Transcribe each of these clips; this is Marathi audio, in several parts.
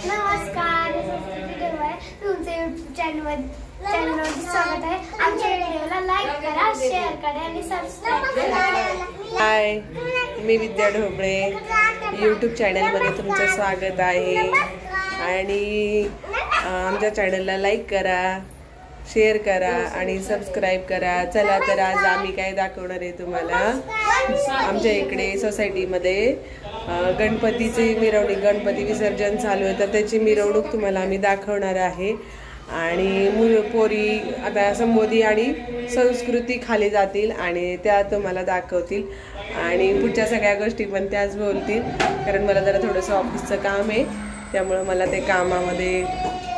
नमस्कार, तुमचे युट्यूब चॅनलवर स्वागत आहे। आमच्या व्हिडिओला लाईक करा, शेअर करा आणि सबस्क्राइब करा। हाय, मी विद्या ढोबळे, यूट्यूब चॅनलमध्ये तुमचं स्वागत आहे। आणि आमच्या चॅनलला लाईक करा, शेअर करा आणि सबस्क्राइब करा। चला तर आज आम्ही काय दाखवणार आहे तुम्हाला। आमच्या इकडे सोसायटीमध्ये गणपतीची मिरवणूक, गणपती विसर्जन चालू आहे, तर त्याची मिरवणूक तुम्हाला आम्ही दाखवणार आहे। आणि पोरी आता संबोधी आणि संस्कृती खाली जातील आणि त्या तुम्हाला दाखवतील आणि पुढच्या सगळ्या गोष्टी पण त्याच बोलतील, कारण मला जरा थोडंसं ऑफिसचं काम आहे, त्यामुळं मला ते कामामध्ये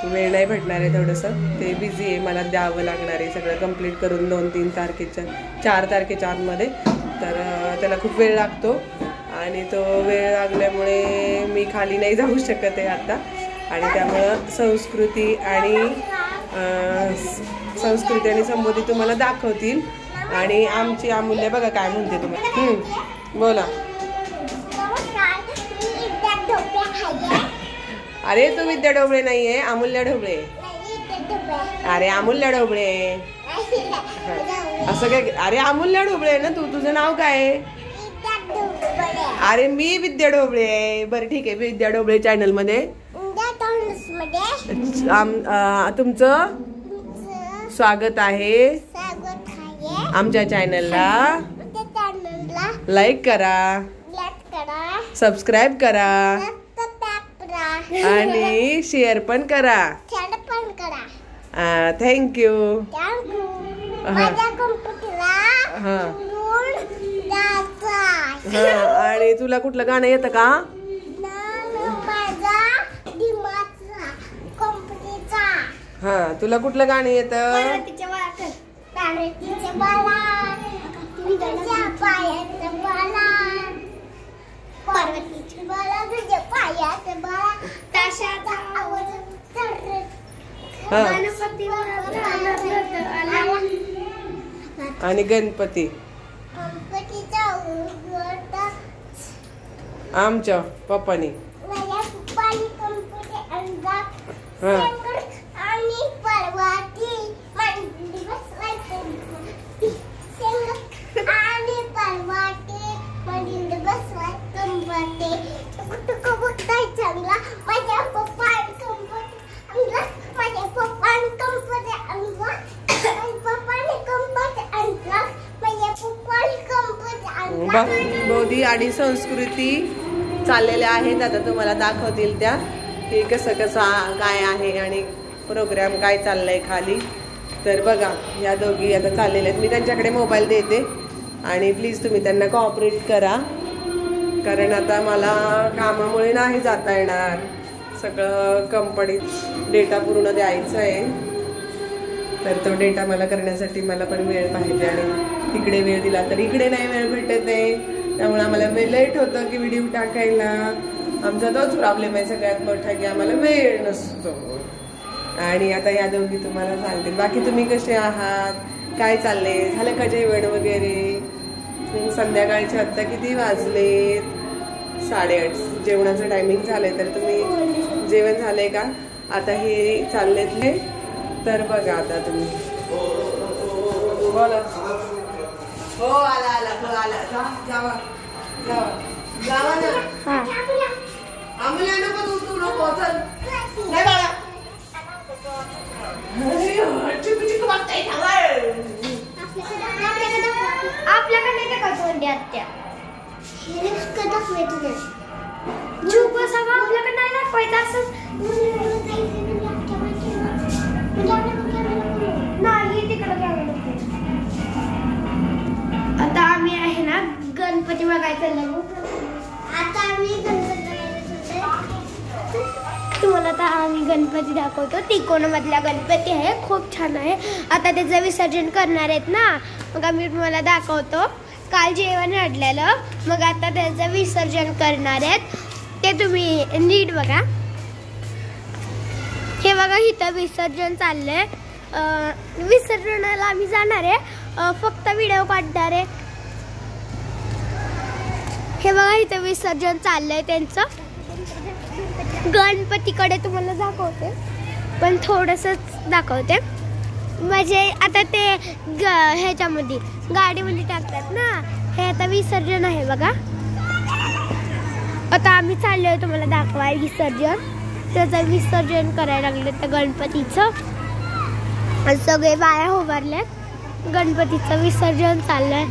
वेळ नाही भेटणार आहे, थोडंसं ते बिझी आहे, मला द्यावं लागणार आहे सगळं कंप्लीट करून 2-3 तारखेच्या 4 तारखेच्या आतमध्ये। तर त्याला खूप वेळ लागतो आणि तो वेळ लागल्यामुळे मी खाली नाही जाऊ शकत आहे आता। आणि त्यामुळं संस्कृती आणि संबोधी तुम्हाला दाखवतील। आणि आमची अमूल्य बघा काय म्हणते तुम्हाला, बोला। अरे तू विद्या ढोबळे नाहीये, अमूल्य ढोबळे। अरे अमूल्य ढोबळे असं काय? अरे अमूल्य ढोबळे ना तू, तुझं नाव काय आहे? अरे मी विद्या ढोबळे। बरं ठीक आहे, विद्या ढोबळे चॅनल मध्ये तुमचं स्वागत आहे। आमच्या चॅनलला लाईक करा, सबस्क्राइब करा आणि शेअर पण करा। थँक्यू। आणि तुला कुठलं गाणं येतं का? हा, तुला कुठलं गाणं येतं? आणि गणपती आमच्या पप्पानी बोधी आणि संस्कृती चाललेल्या आहेत, आता तुम्हाला दाखवतील त्या की कसं कसं काय आहे आणि प्रोग्राम काय चाललाय खाली। तर बघा, या दोघी आता चाललेल्या आहेत। मी त्यांच्याकडे मोबाईल देते आणि प्लीज तुम्ही त्यांना कोऑपरेट करा, कारण आता मला कामामुळे नाही जाता येणार, सगळं कंपनीत डेटा पूर्ण द्यायचं आहे, तर तो डेटा मला करण्यासाठी मला पण वेळ पाहिजे आणि तिकडे वेळ दिला तर इकडे नाही वेळ भेटत आहे, त्यामुळे आम्हाला लेट होतं की व्हिडिओ टाकायला। आमचा तोच प्रॉब्लेम आहे सगळ्यात मोठा की आम्हाला वेळ नसतो। आणि आता या दोघी तुम्हाला सांगतील, बाकी तुम्ही कसे आहात, काय चालले, झालं का जेवण वगैरे? संध्याकाळचे आत्ता किती वाजलेत? 8:30 जेवणाचं टायमिंग झालंय, तर तुम्ही जेवण झालंय का? आता हे चाललेत हे, तर बघा आता तुम्ही बोला। हो आला आला हो आला, जावा जावा जावा ना। आम्हाला नको तू नको, चल नाही बाळा। आपल्याकडे काय कचवंडी आत्या चूप सगळं आपल्याकडे नाही दाखवायचं असं नाही, तिकडं घ्यावं लागतं। आता आम्ही आहे ना गणपती बघायचं लागू। आता आम्ही तुम्हाला आता आम्ही गणपती दाखवतो, तिकोणामधला गणपती आहे, खूप छान आहे। आता त्याचं विसर्जन करणार आहेत ना, मग आम्ही तुम्हाला दाखवतो। काल जेवण वाढलेलं, मग आता त्याचं विसर्जन करणार आहेत, ते तुम्ही नीट बघा। हे बघा, इथं विसर्जन चाललंय। विसर्जनाला आम्ही जाणार आहे, फक्त व्हिडिओ काढणार आहे। हे बघा इथे विसर्जन चाललंय त्यांचं. गणपतीकडे तुम्हाला दाखवते, पण थोडंसंच दाखवते. म्हणजे आता ते ह्याच्यामध्ये गाडीमध्ये टाकतात ना, हे आता विसर्जन आहे बघा. आता आम्ही चाललोय तुम्हाला दाखवाय विसर्जन. त्याचं विसर्जन करायला लागले त्या गणपतीचं. सगळे बाया उभारल्यात, गणपतीचं विसर्जन चाललंय.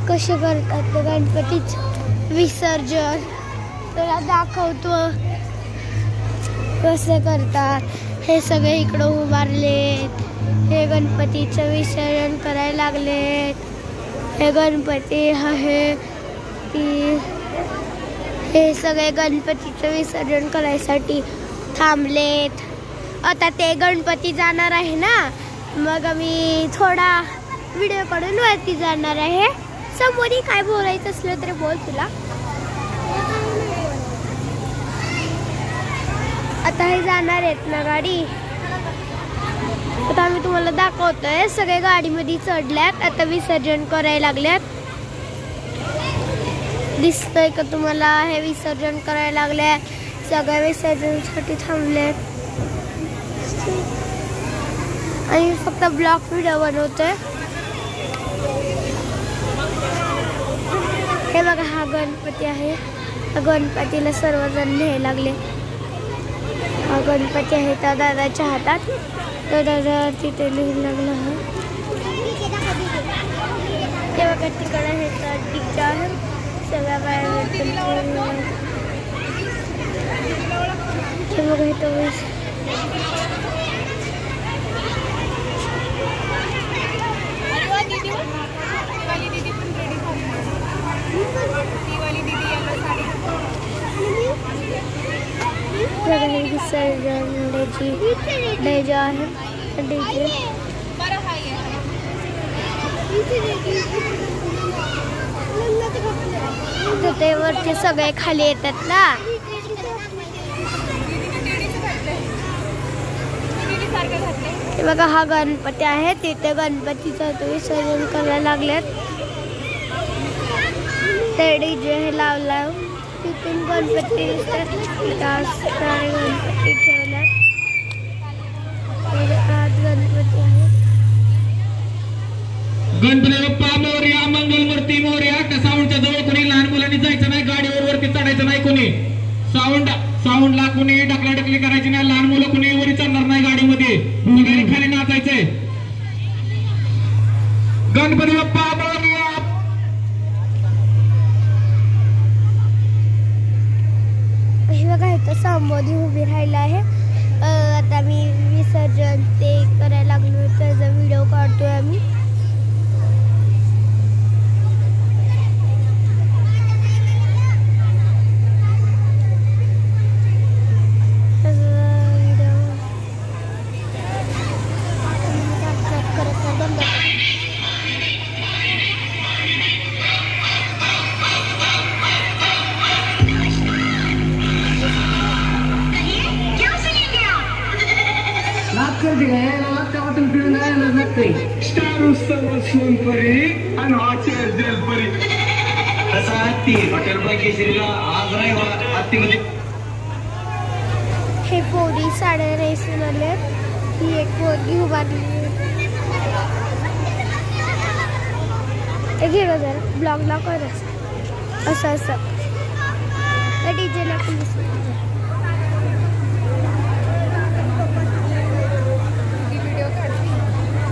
कसे करतात ते गणपतीचं विसर्जन त्याला दाखवतो कसं करतात. हे सगळे इकडं उभारलेत, हे गणपतीचं विसर्जन करायला लागलेत. हे गणपती आहे की हे सगळे गणपतीचं विसर्जन करायसाठी थांबलेत. आता ते गणपती जाणार आहे ना, मग आम्ही थोडा व्हिडिओ काढून वरती जाणार आहे. समोरही काय बोलायचं असलं तरी बोल तुला. आता हे जाणार आहेत ना गाडी. आता आम्ही तुम्हाला दाखवतोय, सगळे गाडीमध्ये चढल्यात, आता विसर्जन करायला लागल्यात. दिसतंय का तुम्हाला? हे विसर्जन करायला लागल्यात, सगळ्या विसर्जनासाठी थांबलेत. आणि फक्त ब्लॉग व्हिडिओ बनवतोय. हे बघा हा गणपती आहे. हा गणपतीला सर्वजण न्यायला लागले. हा गणपती आहे त्या दादाच्या हातात. तर दादा तिथे लिहून लागला आहे. ते बघा तिकडे हे टीका आहे. सगळ्या बाया हे बघा इथं विसर्जनाची डीजे आहे. डीजे ते वरती सगळे खाली येतात ना. हे बघा हा गणपती आहे. तिथे गणपतीचं विसर्जन करायला लागलेत. ते डीजे हे लावला. तिथून गणपती गणपती ठेवल्यात. आत गणपती आहे. गणपती बाप्पा मोरया, मंगलमूर्ती मोरया. त्या साऊंडच्या जवळ कोणी लहान मुलांनी जायचं नाही, गाडीवर वरती चढायचं नाही. कोणी साऊंडला कोणी ढकलाढकली करायची नाही. लहान मुलं कोणी वरी चढणार नाही गाडीमध्ये. सगळ्यांनी खाली नाचायचंय. गणपती बाप्पा मोरया. बघा इथं संबोधी उभी राहिला आहे. आता मी विसर्जन ते करायला लागलो, त्याचा व्हिडिओ काढतोय आम्ही. हे पोरी साड्या नेसून आले. ही एक पोरगी उभारली. घे जरा ब्लॉगला कर असं असं डीजेला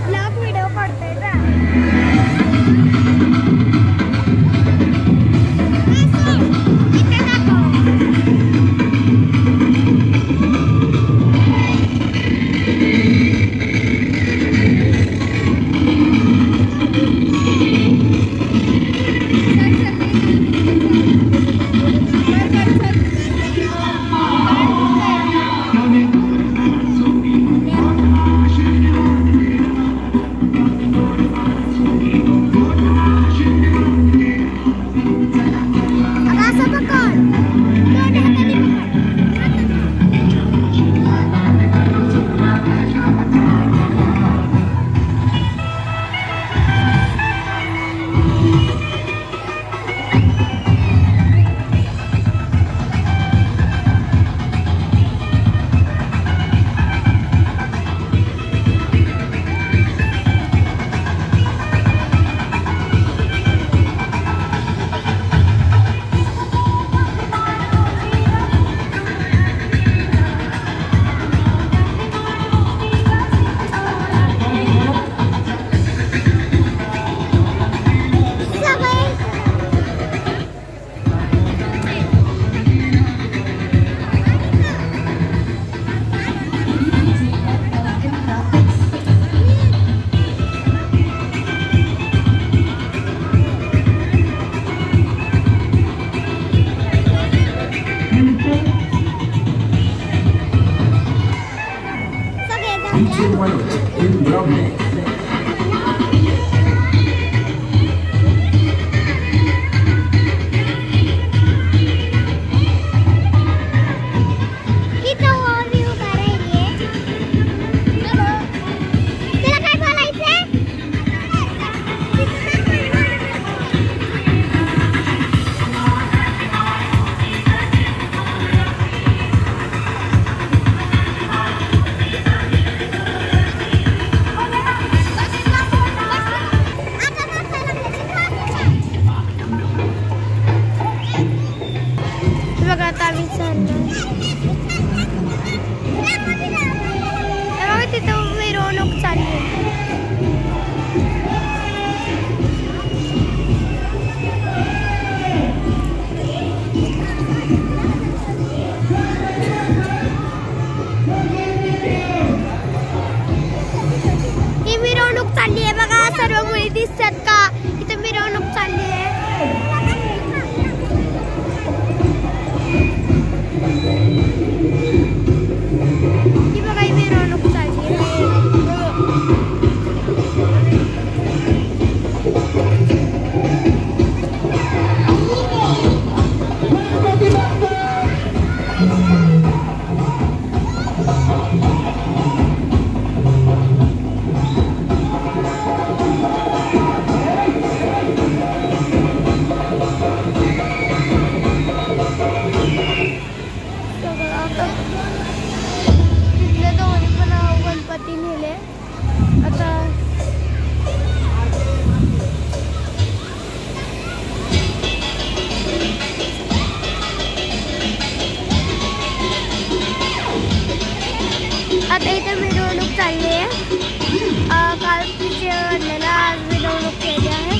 ब्लॉग व्हिडिओ काढतोय ना. in the mix. मिरवणूक चालली ही मिरवणूक चालली आहे बघा. सर्व मुली दिसतात का? इथे मिरवणूक चालली आहे. ही बघा ही मिरवणूक चालली आहे. गणपती नेले आता. आता इथे मिरवणूक चालली आहे. काल तिचे आणलेला आज मिरवणूक केली आहे.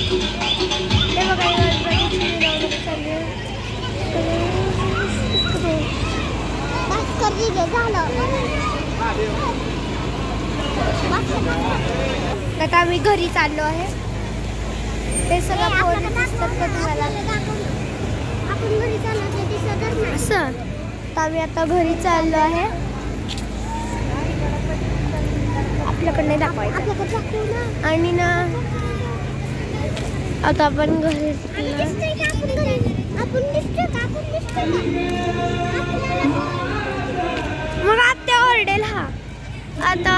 ते बघा गणपतीची मिरवणूक चालली आहे. आता आम्ही घरी चाललो आहे. ते सगळं फोन दिसतात का तुम्हाला? आपण घरी चाललो असं. तर आम्ही आता घरी चाललो आहे. आपल्याकडे नाही दाखवायचं आणि ना आता आपण घरी मग आत्या ओरडेल. हा आता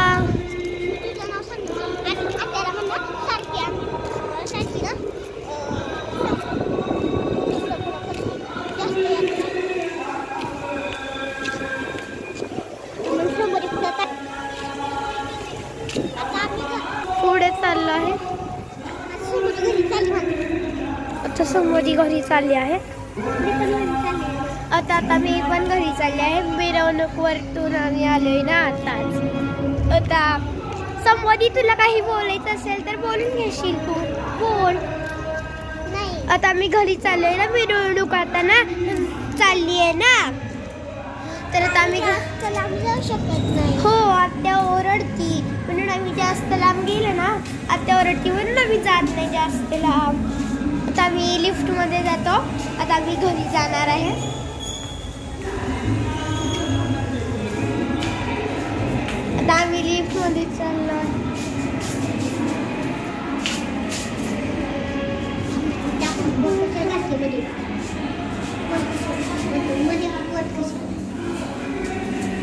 पुढे चाललो आहे. आता समोरी घरी चालली आहे. आता मी पण घरी चालले आहे. मिरवणूक वरतून आम्ही आलोय ना आताच. आता समोरी तुला काही बोलायचं असेल तर बोलून घेशील तू. बोल. आता मी घरी चाललोय ना. मिरवणूक आता ना चालली आहे ना. तर आता आम्ही जाऊ शकत नाही. हो आत्या ओरडती म्हणून आम्ही जास्त लांब गेलो ना. आत्या ओरडती म्हणून आम्ही जात नाही जास्त लांब. आता आम्ही लिफ्ट मध्ये जातो. आता आम्ही घरी जाणार आहे. आता आम्ही लिफ्ट मध्ये चाललो आहे.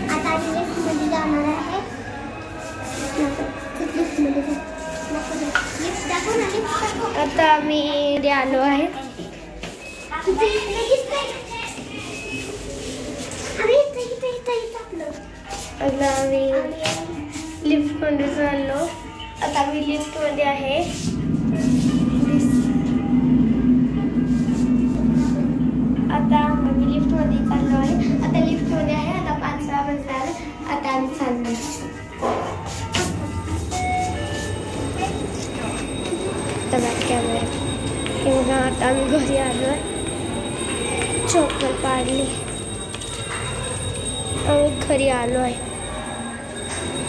आता आम्ही लिफ्ट मध्ये जाणार आहे. आता आम्ही आलो आहे. आता आम्ही लिफ्ट मध्ये चाललो. आता आम्ही लिफ्ट मध्ये आहे. आता आम्ही लिफ्ट मध्ये चाललो आहे. आता लिफ्ट मध्ये आहे. आता 5 वाजता आता आम्ही चाललो. कॅमेरा आता आम्ही घरी आलो आहे. चॉकलेट पाडली. आम्ही घरी आलो आहे.